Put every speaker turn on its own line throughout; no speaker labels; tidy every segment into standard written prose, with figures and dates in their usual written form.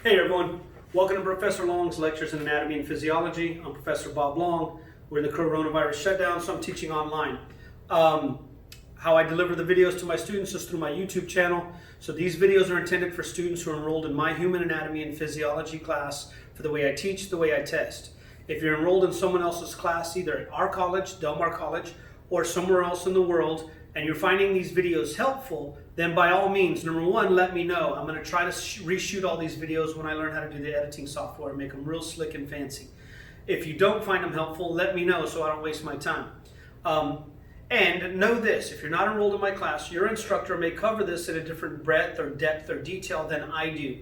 Hey everyone, welcome to Professor Long's Lectures in Anatomy and Physiology. I'm Professor Bob Long. We're in the coronavirus shutdown, so I'm teaching online. How I deliver the videos to my students is through my YouTube channel. So these videos are intended for students who are enrolled in my Human Anatomy and Physiology class for the way I teach, the way I test. If you're enrolled in someone else's class, either at our college, Del Mar College, or somewhere else in the world, and you're finding these videos helpful, then by all means, number one, let me know. I'm going to try to reshoot all these videos when I learn how to do the editing software and make them real slick and fancy. If you don't find them helpful, let me know so I don't waste my time. And know this, if you're not enrolled in my class, your instructor may cover this at a different breadth or depth or detail than I do.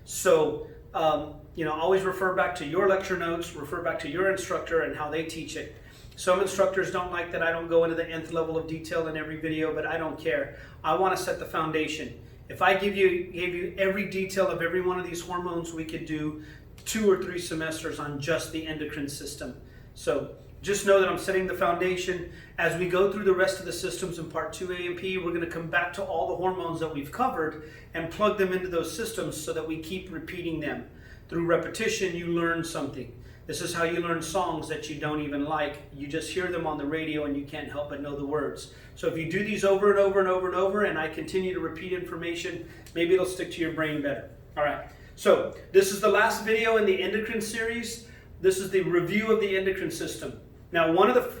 So, always refer back to your lecture notes, refer back to your instructor and how they teach it. Some instructors don't like that I don't go into the nth level of detail in every video, but I don't care. I want to set the foundation. If I gave you every detail of every one of these hormones, we could do 2 or 3 semesters on just the endocrine system. So just know that I'm setting the foundation. As we go through the rest of the systems in part 2A and P, we're going to come back to all the hormones that we've covered and plug them into those systems so that we keep repeating them. Through repetition, you learn something. This is how you learn songs that you don't even like. You just hear them on the radio and you can't help but know the words. So if you do these over and over and over and over, and I continue to repeat information, maybe it'll stick to your brain better. All right, so this is the last video in the endocrine series. This is the review of the endocrine system. Now,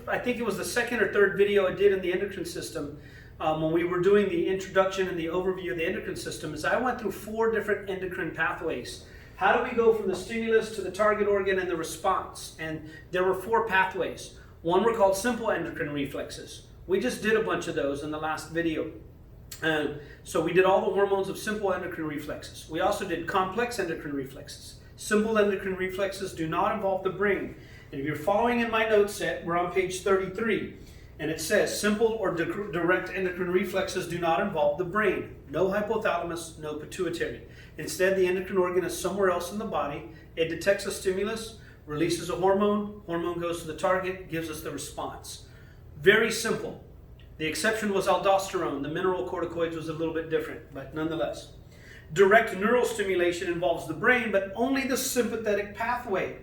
I think it was the second or third video I did in the endocrine system when we were doing the introduction and the overview of the endocrine system, is I went through 4 different endocrine pathways. How do we go from the stimulus to the target organ and the response? And there were 4 pathways. One were called simple endocrine reflexes. We just did a bunch of those in the last video. So we did all the hormones of simple endocrine reflexes. We also did complex endocrine reflexes. Simple endocrine reflexes do not involve the brain. And if you're following in my note set, we're on page 33. And it says simple or direct endocrine reflexes do not involve the brain. No hypothalamus, no pituitary. Instead, the endocrine organ is somewhere else in the body. It detects a stimulus, releases a hormone, hormone goes to the target, gives us the response. Very simple. The exception was aldosterone. The mineral corticoids was a little bit different, but nonetheless. Direct neural stimulation involves the brain, but only the sympathetic pathway.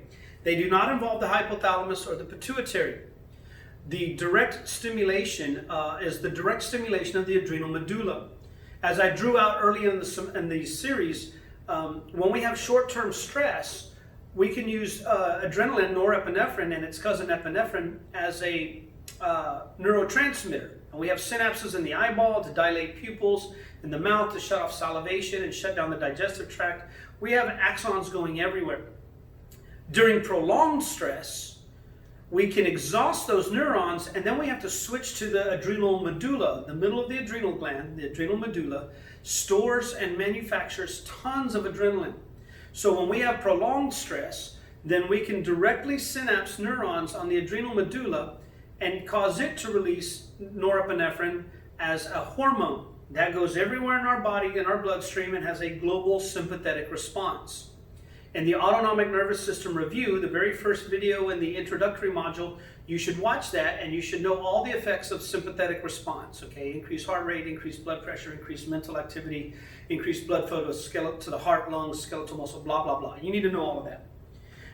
They do not involve the hypothalamus or the pituitary. The direct stimulation is the direct stimulation of the adrenal medulla. As I drew out earlier in the series, when we have short-term stress, we can use adrenaline, norepinephrine, and its cousin epinephrine as a neurotransmitter. And we have synapses in the eyeball to dilate pupils, in the mouth to shut off salivation and shut down the digestive tract. We have axons going everywhere. During prolonged stress, we can exhaust those neurons, and then we have to switch to the adrenal medulla. The middle of the adrenal gland, the adrenal medulla, stores and manufactures tons of adrenaline. So when we have prolonged stress, then we can directly synapse neurons on the adrenal medulla and cause it to release norepinephrine as a hormone. That goes everywhere in our body, in our bloodstream, and has a global sympathetic response. In the autonomic nervous system review, the very first video in the introductory module, you should watch that and you should know all the effects of sympathetic response, okay? Increased heart rate, increased blood pressure, increased mental activity, increased blood flow to the heart, lungs, skeletal muscle, blah, blah, blah. You need to know all of that.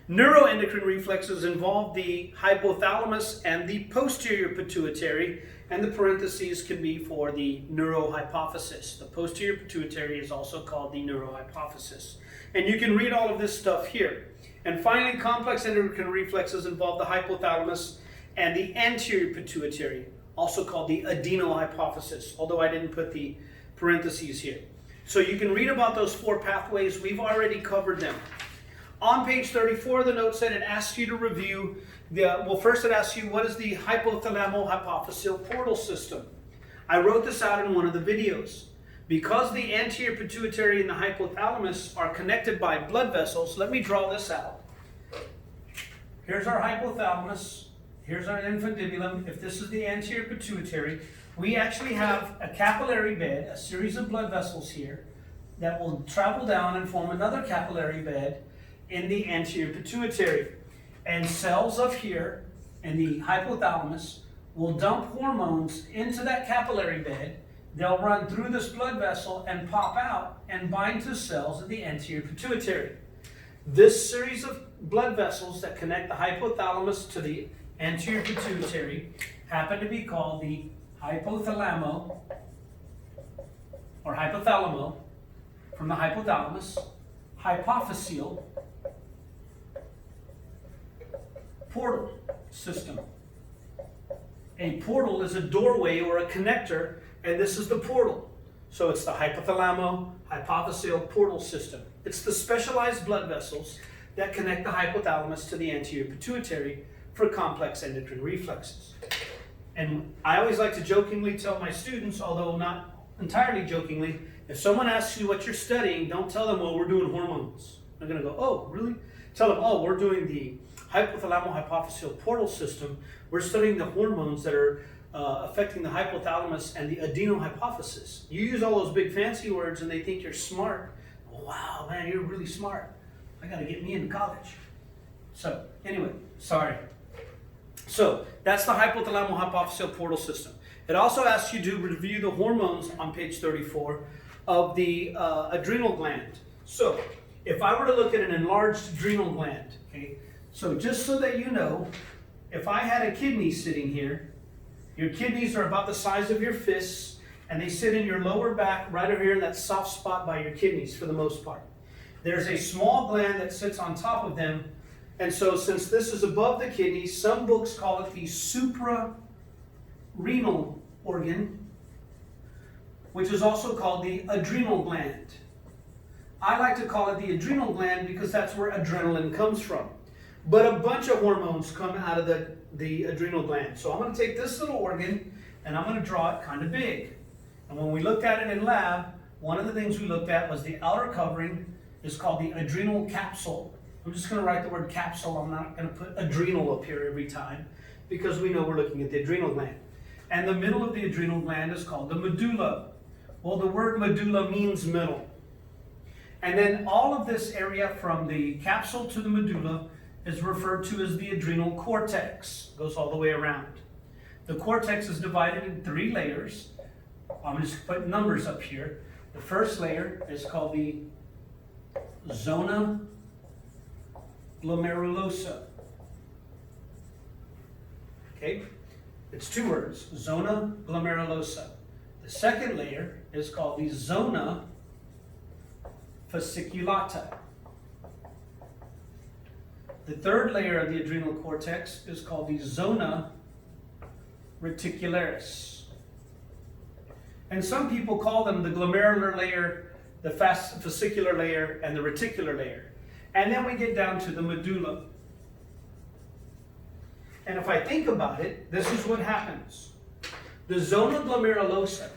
Neuroendocrine reflexes involve the hypothalamus and the posterior pituitary, and the parentheses can be for the neurohypophysis. The posterior pituitary is also called the neurohypophysis. And you can read all of this stuff here. And finally, complex endocrine reflexes involve the hypothalamus and the anterior pituitary, also called the adenohypophysis, although I didn't put the parentheses here. So you can read about those 4 pathways. We've already covered them. On page 34 of the note set, it asks you to review first it asks you, what is the hypothalamo-hypophyseal portal system? I wrote this out in one of the videos. Because the anterior pituitary and the hypothalamus are connected by blood vessels, let me draw this out. Here's our hypothalamus. Here's our infundibulum. If this is the anterior pituitary, we actually have a capillary bed, a series of blood vessels here, that will travel down and form another capillary bed in the anterior pituitary. And cells up here in the hypothalamus will dump hormones into that capillary bed they'll run through this blood vessel and pop out and bind to cells in the anterior pituitary. This series of blood vessels that connect the hypothalamus to the anterior pituitary happen to be called the hypothalamo, or hypothalamo, from the hypothalamus, hypophyseal portal system. A portal is a doorway or a connector, and this is the portal. So it's the hypothalamo-hypophyseal portal system. It's the specialized blood vessels that connect the hypothalamus to the anterior pituitary for complex endocrine reflexes. And I always like to jokingly tell my students, although not entirely jokingly, if someone asks you what you're studying, don't tell them, well, we're doing hormones. They're going to go, oh, really? Tell them, oh, we're doing the hypothalamo-hypophyseal portal system. We're studying the hormones that are affecting the hypothalamus and the adrenal hypophysis. You use all those big fancy words and they think you're smart. Wow, man, you're really smart. I got to get me into college. So anyway, sorry. So that's the hypothalamo-hypophyseal portal system. It also asks you to review the hormones on page 34 of the adrenal gland. So if I were to look at an enlarged adrenal gland, okay, so just so that you know, if I had a kidney sitting here, your kidneys are about the size of your fists, and they sit in your lower back right over here in that soft spot by your kidneys for the most part. There's a small gland that sits on top of them, and so since this is above the kidneys, some books call it the suprarenal organ, which is also called the adrenal gland. I like to call it the adrenal gland because that's where adrenaline comes from. But a bunch of hormones come out of the adrenal gland. So I'm going to take this little organ and I'm going to draw it kind of big. And when we looked at it in lab, one of the things we looked at was the outer covering is called the adrenal capsule. I'm just going to write the word capsule. I'm not going to put adrenal up here every time because we know we're looking at the adrenal gland. And the middle of the adrenal gland is called the medulla. Well, the word medulla means middle. And then all of this area from the capsule to the medulla is referred to as the adrenal cortex. It goes all the way around. The cortex is divided in 3 layers. I'm just putting numbers up here. The first layer is called the zona glomerulosa. Okay? It's 2 words, zona glomerulosa. The second layer is called the zona fasciculata. The third layer of the adrenal cortex is called the zona reticularis. And some people call them the glomerular layer, the fascicular layer, and the reticular layer. And then we get down to the medulla. And if I think about it, this is what happens. The zona glomerulosa,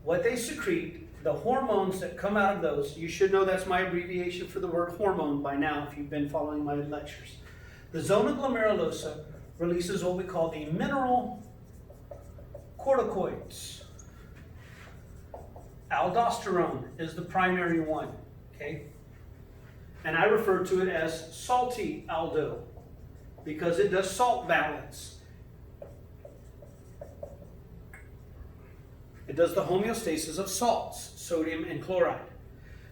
what they secrete, the hormones that come out of those, you should know that's my abbreviation for the word hormone by now if you've been following my lectures. The zona glomerulosa releases what we call the mineral corticoids. Aldosterone is the primary one, okay? And I refer to it as salty aldo because it does salt balance. It does the homeostasis of salts, sodium and chloride.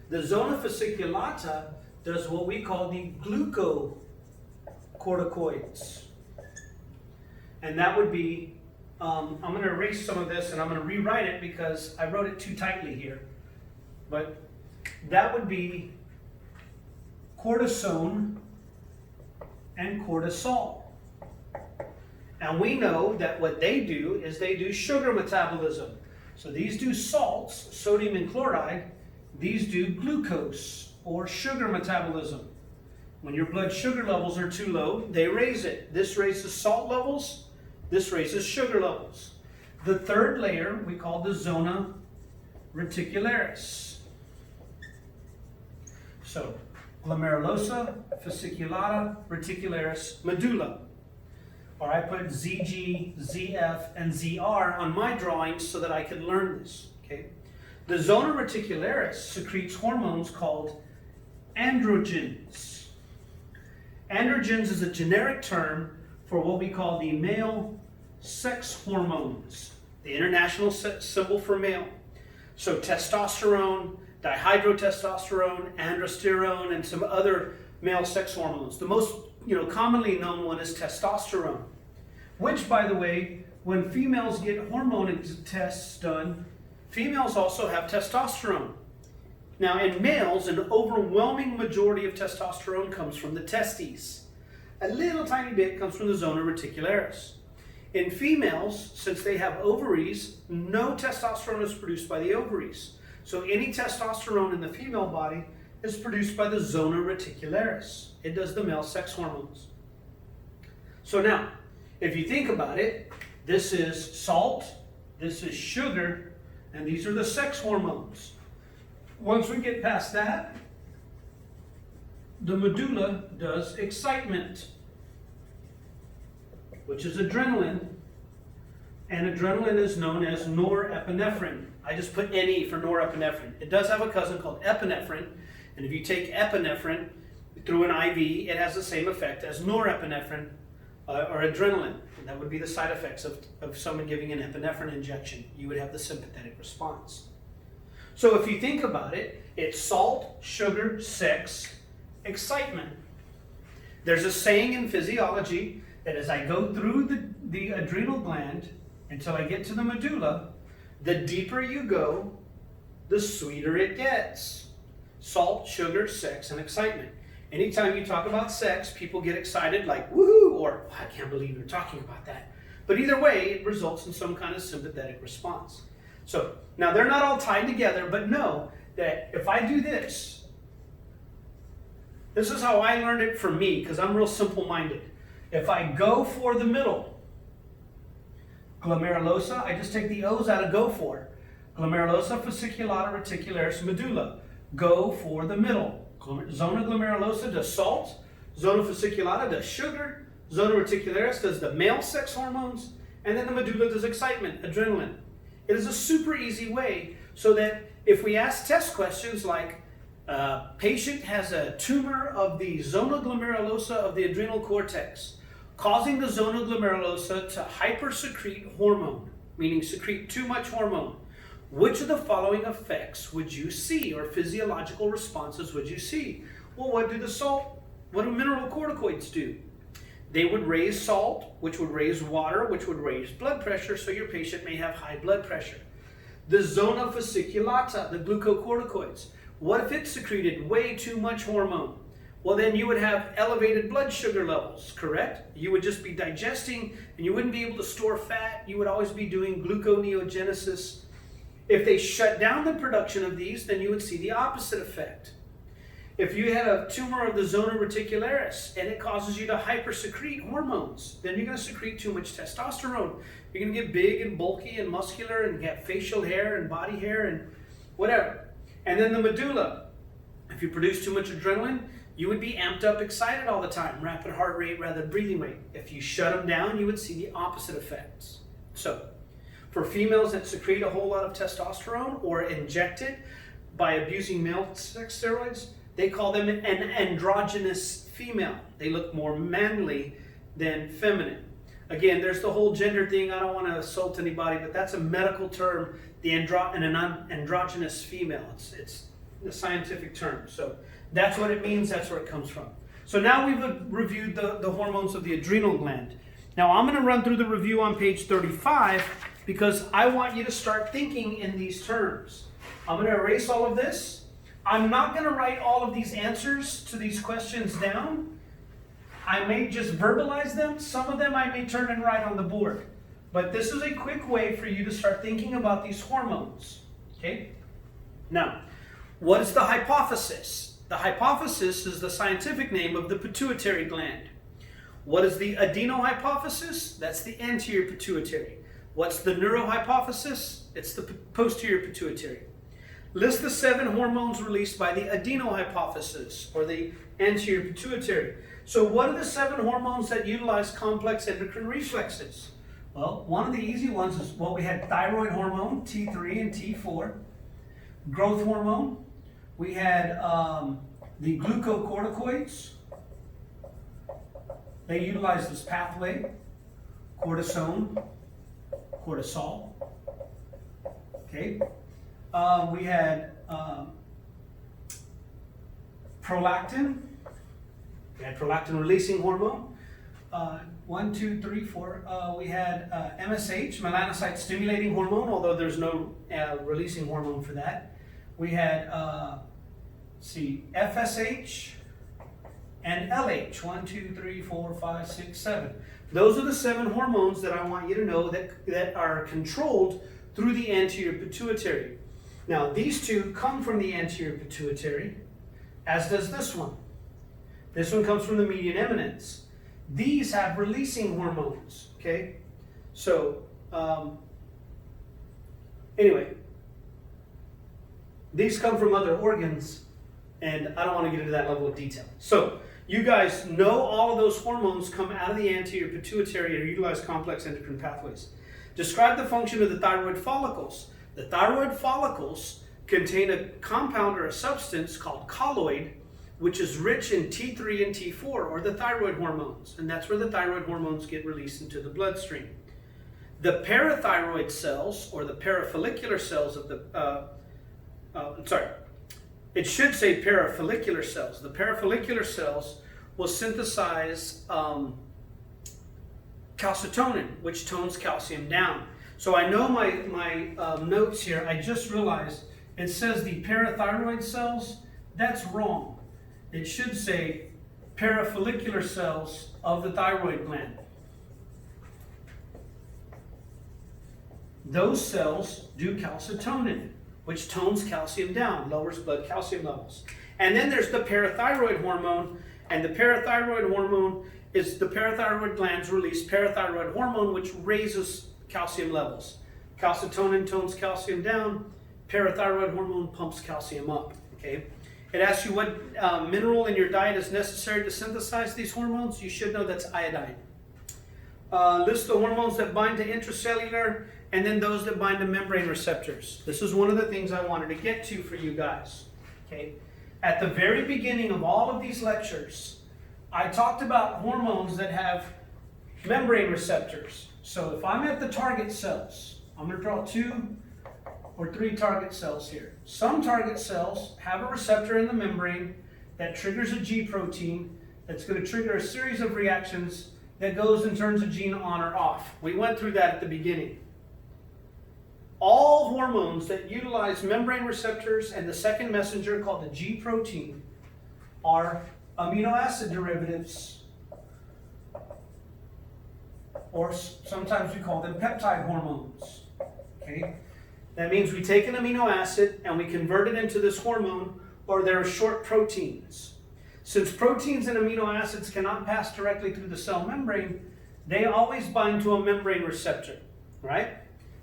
The zona fasciculata does what we call the glucocorticoids. And that would be, I'm going to erase some of this and I'm going to rewrite it because I wrote it too tightly here. But that would be cortisone and cortisol. And we know that what they do is they do sugar metabolism. So these do salts, sodium and chloride. These do glucose or sugar metabolism. When your blood sugar levels are too low, they raise it. This raises salt levels. This raises sugar levels. The third layer we call the zona reticularis. So glomerulosa, fasciculata, reticularis, medulla. Or I put ZG, ZF, and ZR on my drawings so that I could learn this. Okay? The zona reticularis secretes hormones called androgens. Androgens is a generic term for what we call the male sex hormones, the international symbol for male. So testosterone, dihydrotestosterone, androsterone, and some other male sex hormones. The most commonly known one is testosterone, which, by the way, when females get hormone tests done, females also have testosterone. Now, in males, an overwhelming majority of testosterone comes from the testes. A little tiny bit comes from the zona reticularis. In females, since they have ovaries, no testosterone is produced by the ovaries. So any testosterone in the female body is produced by the zona reticularis. It does the male sex hormones. So now, if you think about it, this is salt, this is sugar, and these are the sex hormones. Once we get past that, the medulla does excitement, which is adrenaline, and adrenaline is known as norepinephrine. I just put NE for norepinephrine. It does have a cousin called epinephrine, and if you take epinephrine through an IV, it has the same effect as norepinephrine or adrenaline. And that would be the side effects of someone giving an epinephrine injection. You would have the sympathetic response. So if you think about it, it's salt, sugar, sex, excitement. There's a saying in physiology that as I go through the adrenal gland until I get to the medulla, the deeper you go, the sweeter it gets. Salt, sugar, sex, and excitement. Anytime you talk about sex, people get excited like, woohoo, or I can't believe you're talking about that. But either way, it results in some kind of sympathetic response. So now they're not all tied together, but know that if I do this is how I learned it for me, because I'm real simple-minded. If I go for the middle, glomerulosa, I just take the O's out of go for. Glomerulosa fasciculata reticularis medulla. Go for the middle. Zona glomerulosa does salt. Zona fasciculata does sugar. Zona reticularis does the male sex hormones. And then the medulla does excitement, adrenaline. It is a super easy way so that if we ask test questions like, patient has a tumor of the zona glomerulosa of the adrenal cortex, causing the zona glomerulosa to hypersecrete hormone, meaning secrete too much hormone. Which of the following effects would you see, or physiological responses would you see? Well, what do mineralocorticoids do? They would raise salt, which would raise water, which would raise blood pressure, so your patient may have high blood pressure. The zona fasciculata, the glucocorticoids, what if it secreted way too much hormone? Well, then you would have elevated blood sugar levels, correct? You would just be digesting, and you wouldn't be able to store fat. You would always be doing gluconeogenesis. If they shut down the production of these, then you would see the opposite effect. If you had a tumor of the zona reticularis and it causes you to hypersecrete hormones, then you're going to secrete too much testosterone. You're going to get big and bulky and muscular and get facial hair and body hair and whatever. And then the medulla, if you produce too much adrenaline, you would be amped up, excited all the time, rapid heart rate rather than breathing rate. If you shut them down, you would see the opposite effects. So, for females that secrete a whole lot of testosterone or inject it by abusing male sex steroids, they call them an androgynous female. They look more manly than feminine. Again, there's the whole gender thing. I don't want to assault anybody, but that's a medical term, an androgynous female. It's a scientific term. So that's what it means. That's where it comes from. So now we've reviewed the hormones of the adrenal gland. Now I'm going to run through the review on page 35 because I want you to start thinking in these terms. I'm going to erase all of this. I'm not going to write all of these answers to these questions down. I may just verbalize them. Some of them I may turn and write on the board. But this is a quick way for you to start thinking about these hormones. Okay? Now, what is the hypophysis? The hypophysis is the scientific name of the pituitary gland. What is the adenohypophysis? That's the anterior pituitary. What's the neurohypophysis? It's the posterior pituitary. List the 7 hormones released by the adenohypophysis, or the anterior pituitary. So what are the 7 hormones that utilize complex endocrine reflexes? Well, one of the easy ones is, we had thyroid hormone, T3 and T4. Growth hormone. We had the glucocorticoids. They utilize this pathway. Cortisone, cortisol. Okay. We had prolactin. We had prolactin releasing hormone. 1, 2, 3, 4. We had MSH, melanocyte stimulating hormone, although there's no releasing hormone for that. We had FSH and LH. 1, 2, 3, 4, 5, 6, 7. Those are the 7 hormones that I want you to know that are controlled through the anterior pituitary. Now, these 2 come from the anterior pituitary, as does this one. This one comes from the median eminence. These have releasing hormones, okay? So, anyway, these come from other organs, and I don't want to get into that level of detail. So, you guys know all of those hormones come out of the anterior pituitary or utilize complex endocrine pathways. Describe the function of the thyroid follicles. The thyroid follicles contain a compound or a substance called colloid, which is rich in T3 and T4, or the thyroid hormones, and that's where the thyroid hormones get released into the bloodstream. The parathyroid cells, or the parafollicular cells of the, it should say parafollicular cells. The parafollicular cells will synthesize calcitonin, which tones calcium down. So I know my notes here, I just realized it says the parathyroid cells. That's wrong. It should say parafollicular cells of the thyroid gland. Those cells do calcitonin, which tones calcium down, lowers blood calcium levels. And then there's the parathyroid hormone, and the parathyroid hormone is the parathyroid glands release parathyroid hormone, which raises calcium levels. Calcitonin tones calcium down, parathyroid hormone pumps calcium up, okay? It asks you what mineral in your diet is necessary to synthesize these hormones. You should know that's iodine. List the hormones that bind to intracellular and then those that bind to membrane receptors. This is one of the things I wanted to get to for you guys. Okay? At the very beginning of all of these lectures, I talked about hormones that have membrane receptors. So if I'm at the target cells, I'm going to draw 2 or 3 target cells here. Some target cells have a receptor in the membrane that triggers a G protein that's going to trigger a series of reactions that goes and turns a gene on or off. We went through that at the beginning. All hormones that utilize membrane receptors and the second messenger called the G protein are amino acid derivatives, or sometimes we call them peptide hormones. Okay? That means we take an amino acid and we convert it into this hormone, or they're short proteins. Since proteins and amino acids cannot pass directly through the cell membrane, they always bind to a membrane receptor, right?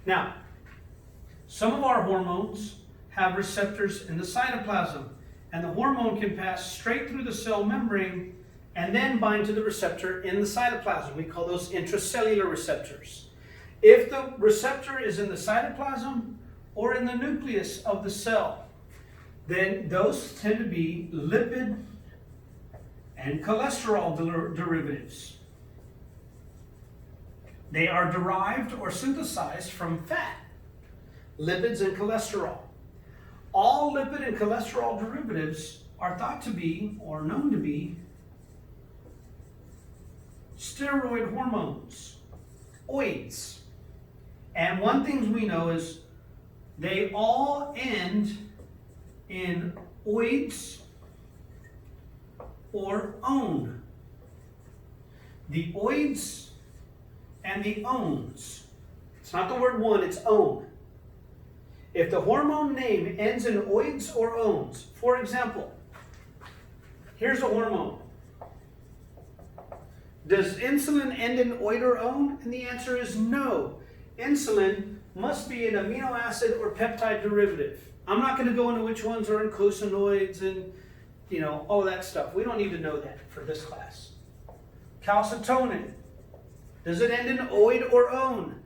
Now, some of our hormones have receptors in the cytoplasm, and the hormone can pass straight through the cell membrane and then bind to the receptor in the cytoplasm. We call those intracellular receptors. If the receptor is in the cytoplasm or in the nucleus of the cell, then those tend to be lipid and cholesterol derivatives. They are derived or synthesized from fat, lipids and cholesterol. All lipid and cholesterol derivatives are thought to be, or known to be, steroid hormones, oids. And one thing we know is they all end in oids or -one. The oids and the -ones. It's not the word one, it's -one. If the hormone name ends in oids or -ones, for example, here's a hormone. Does insulin end in oid or -one? And the answer is no. Insulin must be an amino acid or peptide derivative. I'm not going to go into which ones are in icosanoids and all of that stuff. We don't need to know that for this class. Calcitonin. Does it end in oid or -one?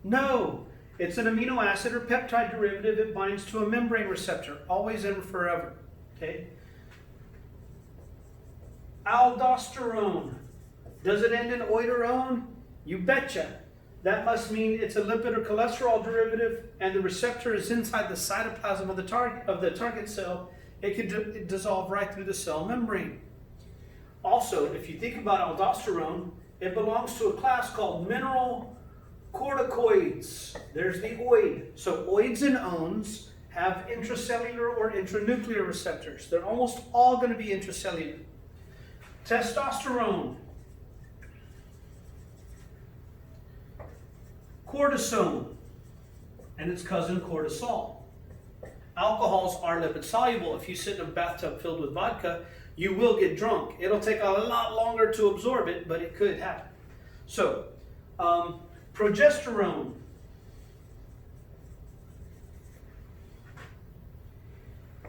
No. It's an amino acid or peptide derivative. It binds to a membrane receptor, always and forever. Okay. Aldosterone. Does it end in oid or -one? You betcha. that must mean it's a lipid or cholesterol derivative, and the receptor is inside the cytoplasm of the target cell. It can dissolve right through the cell membrane. Also, if you think about aldosterone, it belongs to a class called mineral corticoids. There's the oid. So oids and ons have intracellular or intranuclear receptors. They're almost all going to be intracellular. Testosterone, cortisone, and its cousin cortisol. Alcohols are lipid soluble. If you sit in a bathtub filled with vodka, you will get drunk. It'll take a lot longer to absorb it, but it could happen. So, progesterone,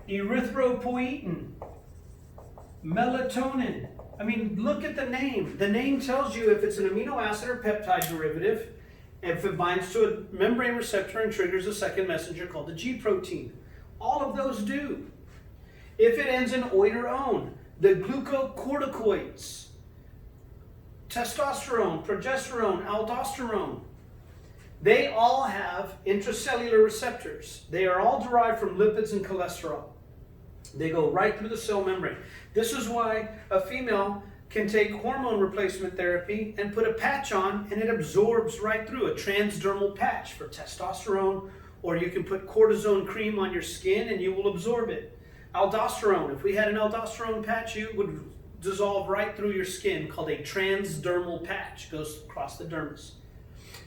erythropoietin, melatonin. I mean, look at the name. The name tells you if it's an amino acid or peptide derivative, if it binds to a membrane receptor and triggers a second messenger called the G protein. All of those do. If it ends in oid or on, the glucocorticoids, testosterone, progesterone, aldosterone, they all have intracellular receptors. They are all derived from lipids and cholesterol. They go right through the cell membrane. This is why a female can take hormone replacement therapy and put a patch on, and it absorbs right through, a transdermal patch for testosterone, or you can put cortisone cream on your skin and you will absorb it. Aldosterone, if we had an aldosterone patch, you would dissolve right through your skin, called a transdermal patch, goes across the dermis.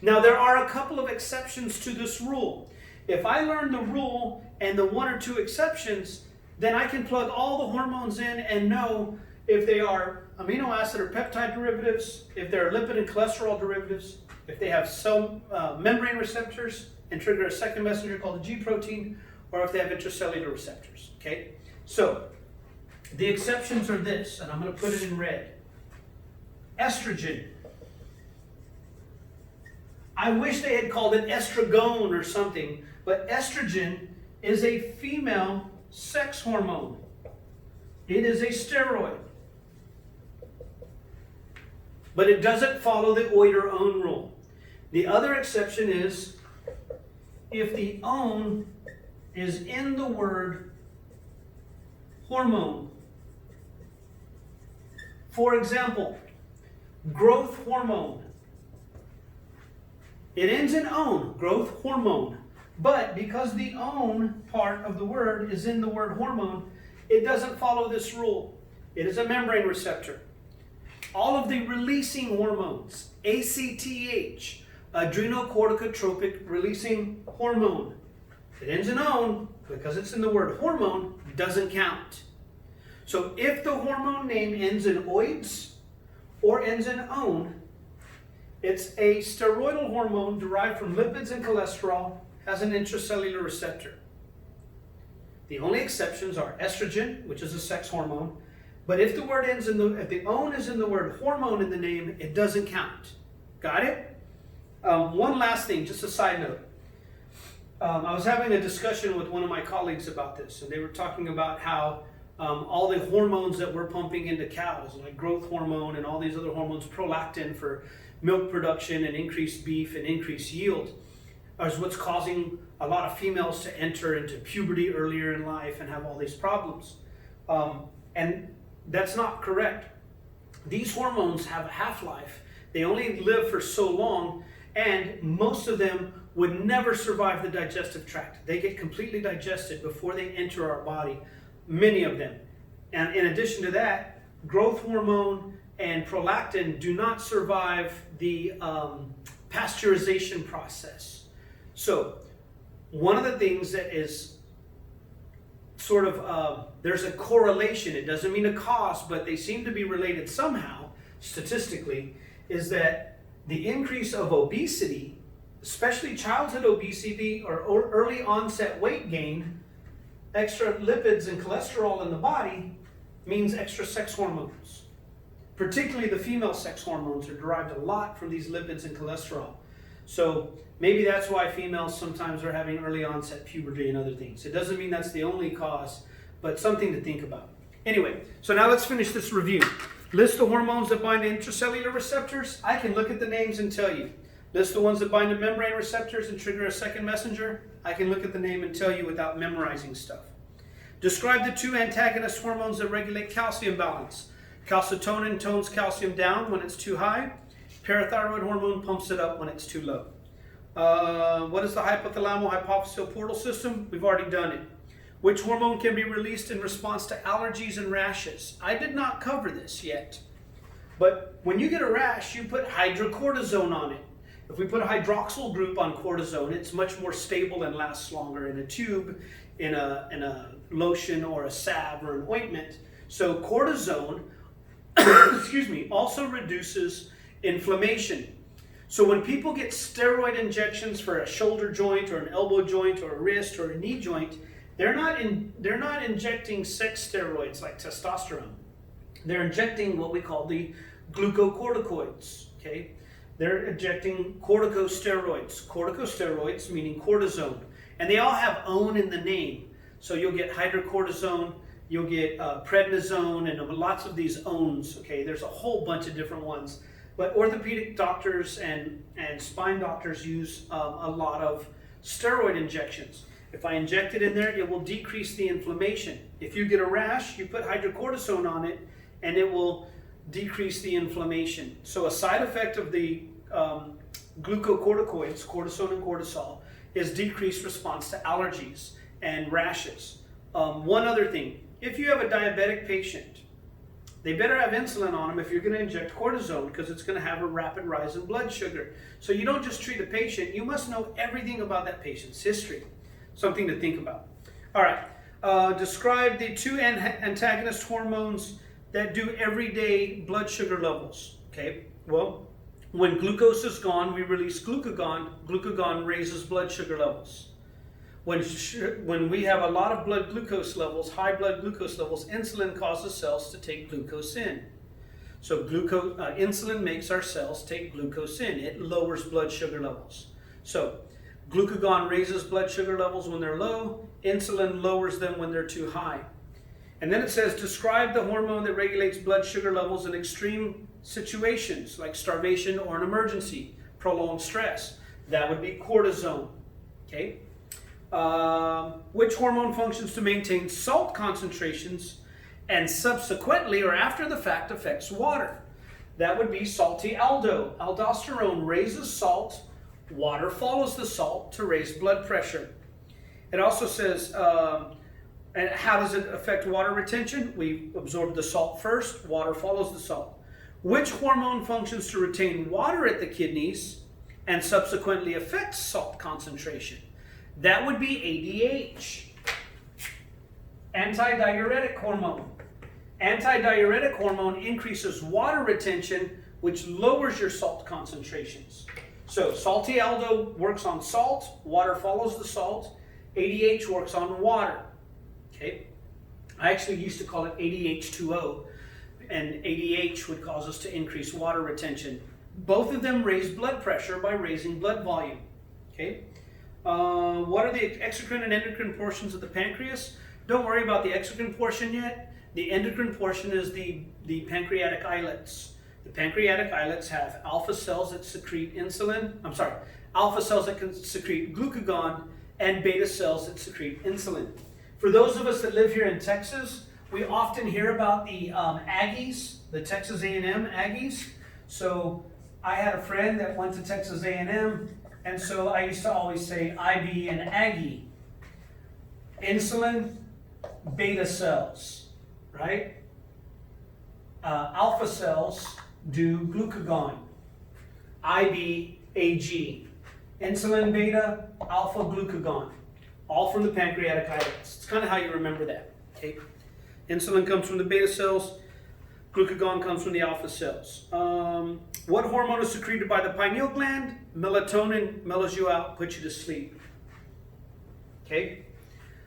Now there are a couple of exceptions to this rule. If I learn the rule and the one or two exceptions, then I can plug all the hormones in and know if they are amino acid or peptide derivatives, if they're lipid and cholesterol derivatives, if they have cell membrane receptors and trigger a second messenger called the G protein, or if they have intracellular receptors. Okay? So, the exceptions are this, and I'm going to put it in red. Estrogen. I wish they had called it estragone or something, but estrogen is a female sex hormone. It is a steroid. But it doesn't follow the oid or on rule. The other exception is if the on is in the word hormone. For example, growth hormone. It ends in on, growth hormone. But because the on part of the word is in the word hormone, it doesn't follow this rule. It is a membrane receptor. All of the releasing hormones, ACTH, adrenocorticotropic releasing hormone. It ends in on, because it's in the word hormone, doesn't count. So if the hormone name ends in oids or ends in on, it's a steroidal hormone derived from lipids and cholesterol, has an intracellular receptor. The only exceptions are estrogen, which is a sex hormone, but if the word ends in if the on is in the word hormone in the name, it doesn't count. Got it? One last thing, just a side note. I was having a discussion with one of my colleagues about this, and they were talking about how all the hormones that we're pumping into cows, like growth hormone and all these other hormones, prolactin for milk production and increased beef and increased yield, is what's causing a lot of females to enter into puberty earlier in life and have all these problems. And that's not correct. These hormones have a half-life. They only live for so long, and most of them would never survive the digestive tract. They get completely digested before they enter our body, many of them. And in addition to that, growth hormone and prolactin do not survive the pasteurization process. So, one of the things that is sort of, there's a correlation, it doesn't mean a cause, but they seem to be related somehow, statistically, is that the increase of obesity, especially childhood obesity or early onset weight gain, extra lipids and cholesterol in the body, means extra sex hormones. Particularly the female sex hormones are derived a lot from these lipids and cholesterol. So maybe that's why females sometimes are having early onset puberty and other things. It doesn't mean that's the only cause, but something to think about. Anyway, so now let's finish this review. List the hormones that bind to intracellular receptors. I can look at the names and tell you. List the ones that bind to membrane receptors and trigger a second messenger. I can look at the name and tell you without memorizing stuff. Describe the two antagonist hormones that regulate calcium balance. Calcitonin tones calcium down when it's too high. Parathyroid hormone pumps it up when it's too low. What is the hypothalamo-hypophyseal portal system? We've already done it. Which hormone can be released in response to allergies and rashes? I did not cover this yet. But when you get a rash, you put hydrocortisone on it. If we put a hydroxyl group on cortisone, it's much more stable and lasts longer in a tube, in a lotion or a salve or an ointment. So cortisone, excuse me, also reduces inflammation. So when people get steroid injections for a shoulder joint or an elbow joint or a wrist or a knee joint, they're not injecting sex steroids like testosterone. They're injecting what we call the glucocorticoids. Okay, they're injecting corticosteroids. Corticosteroids meaning cortisone, and they all have "-one" in the name. So you'll get hydrocortisone, you'll get prednisone, and lots of these "-ones." Okay, there's a whole bunch of different ones. But orthopedic doctors and spine doctors use a lot of steroid injections. If I inject it in there, it will decrease the inflammation. If you get a rash, you put hydrocortisone on it, and it will decrease the inflammation. So a side effect of the glucocorticoids, cortisone and cortisol, is decreased response to allergies and rashes. One other thing, if you have a diabetic patient, they better have insulin on them if you're going to inject cortisone, because it's going to have a rapid rise in blood sugar. So you don't just treat a patient, you must know everything about that patient's history. Something to think about. All right, describe the two antagonist hormones that do everyday blood sugar levels. Okay, well, when glucose is gone, we release glucagon. Glucagon raises blood sugar levels. When we have a lot of blood glucose levels, high blood glucose levels, insulin causes cells to take glucose in. So insulin makes our cells take glucose in. It lowers blood sugar levels. So glucagon raises blood sugar levels when they're low. Insulin lowers them when they're too high. And then it says, describe the hormone that regulates blood sugar levels in extreme situations like starvation or an emergency, prolonged stress. That would be cortisone. Okay. Which hormone functions to maintain salt concentrations and subsequently or after the fact affects water? That would be salty aldo. Aldosterone raises salt. Water follows the salt to raise blood pressure. It also says, and how does it affect water retention? We absorb the salt first. Water follows the salt. Which hormone functions to retain water at the kidneys and subsequently affects salt concentration? That would be ADH, antidiuretic hormone. Antidiuretic hormone increases water retention, which lowers your salt concentrations. So salty aldo works on salt, water follows the salt. ADH works on water. Okay, I actually used to call it ADH2O, and ADH would cause us to increase water retention. Both of them raise blood pressure by raising blood volume. Okay. What are the exocrine and endocrine portions of the pancreas? Don't worry about the exocrine portion yet. The endocrine portion is the pancreatic islets. The pancreatic islets have alpha cells that secrete alpha cells that can secrete glucagon and beta cells that secrete insulin. For those of us that live here in Texas, we often hear about the Aggies, the Texas A&M Aggies. So I had a friend that went to Texas A&M, and so I used to always say IB and Aggie. Insulin, beta cells, right? Alpha cells do glucagon. IB, AG. Insulin, beta, alpha, glucagon. All from the pancreatic islets. It's kind of how you remember that. Okay? Insulin comes from the beta cells. Glucagon comes from the alpha cells. What hormone is secreted by the pineal gland? Melatonin mellows you out, puts you to sleep. Okay?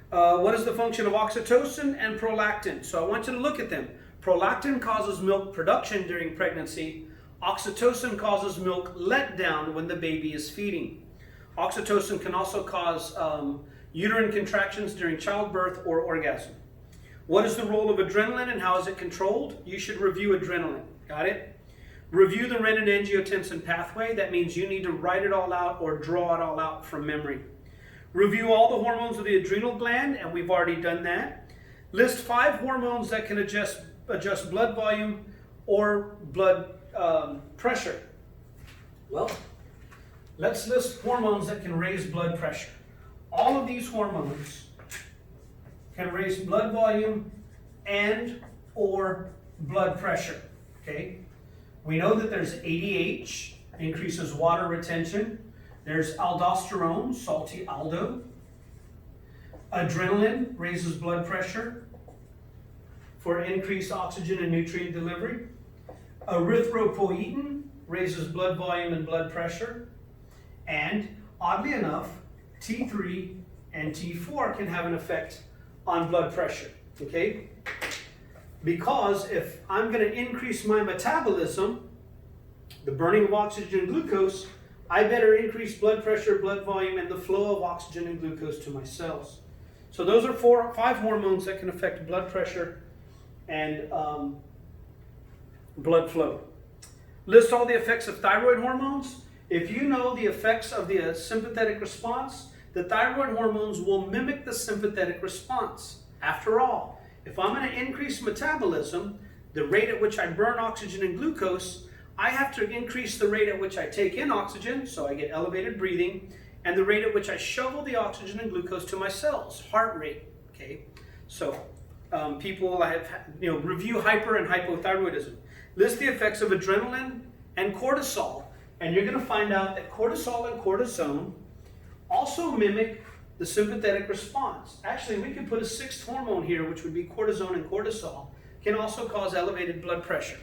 What is the function of oxytocin and prolactin? So I want you to look at them. Prolactin causes milk production during pregnancy. Oxytocin causes milk letdown when the baby is feeding. Oxytocin can also cause uterine contractions during childbirth or orgasm. What is the role of adrenaline and how is it controlled? You should review adrenaline. Got it? Review the renin-angiotensin pathway. That means you need to write it all out or draw it all out from memory. Review all the hormones of the adrenal gland, and we've already done that. List 5 hormones that can adjust blood volume or blood pressure. Well, let's list hormones that can raise blood pressure. All of these hormones can raise blood volume and or blood pressure. Okay? We know that there's ADH, increases water retention. There's aldosterone, salty aldo. Adrenaline raises blood pressure for increased oxygen and nutrient delivery. Erythropoietin raises blood volume and blood pressure. And oddly enough, T3 and T4 can have an effect on blood pressure. Okay? Because if I'm going to increase my metabolism, the burning of oxygen and glucose, I better increase blood pressure, blood volume, and the flow of oxygen and glucose to my cells. So those are 4 or 5 hormones that can affect blood pressure and blood flow. List all the effects of thyroid hormones. If you know the effects of the sympathetic response, the thyroid hormones will mimic the sympathetic response. After all, if I'm going to increase metabolism, the rate at which I burn oxygen and glucose, I have to increase the rate at which I take in oxygen, so I get elevated breathing, and the rate at which I shovel the oxygen and glucose to my cells, heart rate. Okay, so people have, review hyper and hypothyroidism. List the effects of adrenaline and cortisol, and you're going to find out that cortisol and cortisone also mimic the sympathetic response. Actually, we could put a 6th hormone here, which would be cortisone, and cortisol can also cause elevated blood pressure.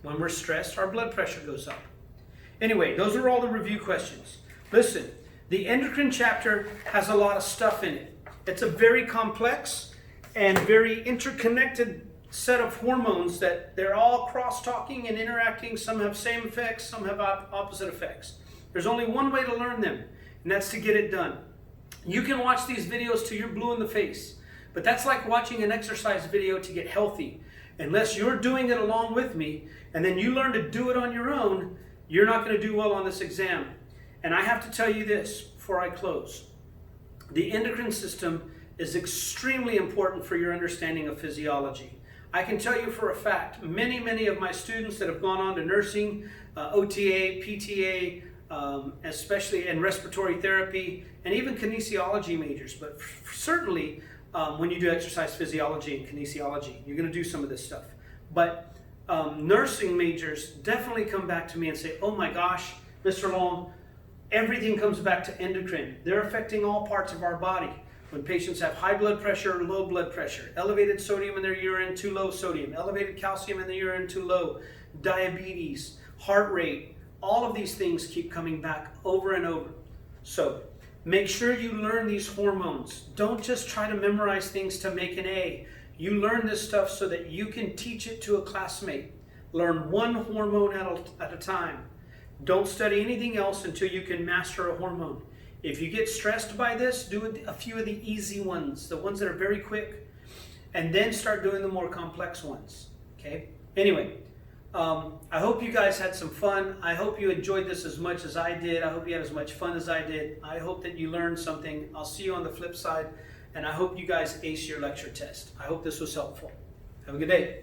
When we're stressed, our blood pressure goes up. Anyway, those are all the review questions. Listen, the endocrine chapter has a lot of stuff in it. It's a very complex and very interconnected set of hormones that they're all cross-talking and interacting. Some have same effects, some have opposite effects. There's only one way to learn them, and that's to get it done. You can watch these videos till you're blue in the face, but that's like watching an exercise video to get healthy. Unless you're doing it along with me, and then you learn to do it on your own, you're not going to do well on this exam. And I have to tell you this before I close. The endocrine system is extremely important for your understanding of physiology. I can tell you for a fact, many of my students that have gone on to nursing, OTA, PTA, especially in respiratory therapy, and even kinesiology majors, but certainly when you do exercise physiology and kinesiology, you're going to do some of this stuff. But nursing majors definitely come back to me and say, oh my gosh, Mr. Long, everything comes back to endocrine. They're affecting all parts of our body. When patients have high blood pressure, low blood pressure, elevated sodium in their urine, too low sodium, elevated calcium in the urine, too low, diabetes, heart rate, all of these things keep coming back over and over. So make sure you learn these hormones. Don't just try to memorize things to make an A. You learn this stuff so that you can teach it to a classmate. Learn one hormone at a time. Don't study anything else until you can master a hormone. If you get stressed by this, do a few of the easy ones, the ones that are very quick, and then start doing the more complex ones. Okay? Anyway, I hope you guys had some fun. I hope you enjoyed this as much as I did. I hope you had as much fun as I did. I hope that you learned something. I'll see you on the flip side, and I hope you guys ace your lecture test. I hope this was helpful. Have a good day.